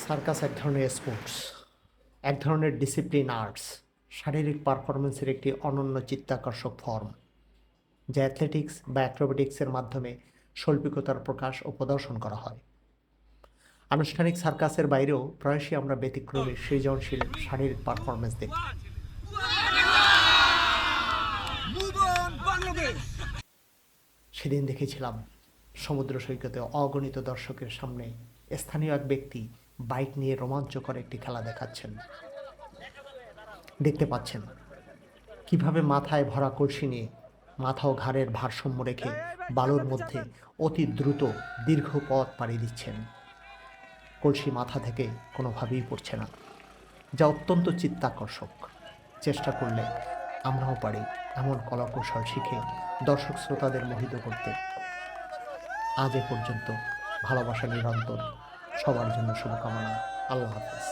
Circus এক ধরনের sports, এক ধরনের ডিসিপ্লিন আর্টস, শারীরিক পারফরমেন্সের একটি অনন্য চিত্তাকর্ষক ফর্ম, যা অ্যাথলেটিক্স বা অ্যাক্রোবেটিক্সের মাধ্যমে শৈল্পিকতার প্রকাশ ও প্রদর্শন করা হয়। আনুষ্ঠানিক সার্কাসের বাইরেও প্রায়শই আমরা ব্যতিক্রমী সৃজনশীল শারীরিক পারফরমেন্স দেখি। সেদিন দেখেছিলাম সমুদ্র সৈকতে অগণিত দর্শকের সামনে স্থানীয় এক ব্যক্তি বাইক নিয়ে রোমাঞ্চকর একটি খেলা দেখাচ্ছেন। দেখতে পাচ্ছেন কিভাবে মাথায় ভরা কলসি নিয়ে মাথা ও ঘাড়ের ভারসাম্য রেখে বালুর মধ্যে অতি দ্রুত দীর্ঘ পথ পাড়ি দিচ্ছেন। কলসি মাথা থেকে কোনোভাবেই পড়ছে না, যা অত্যন্ত চিত্তাকর্ষক। চেষ্টা করলে আমরাও পারি এমন কলাকৌশল শিখে দর্শক শ্রোতাদের মোহিত করতে। আজ এ পর্যন্ত। ভালোবাসা নিরন্তর। সবার জন্য শুভকামনা। আল্লাহ হাফেজ।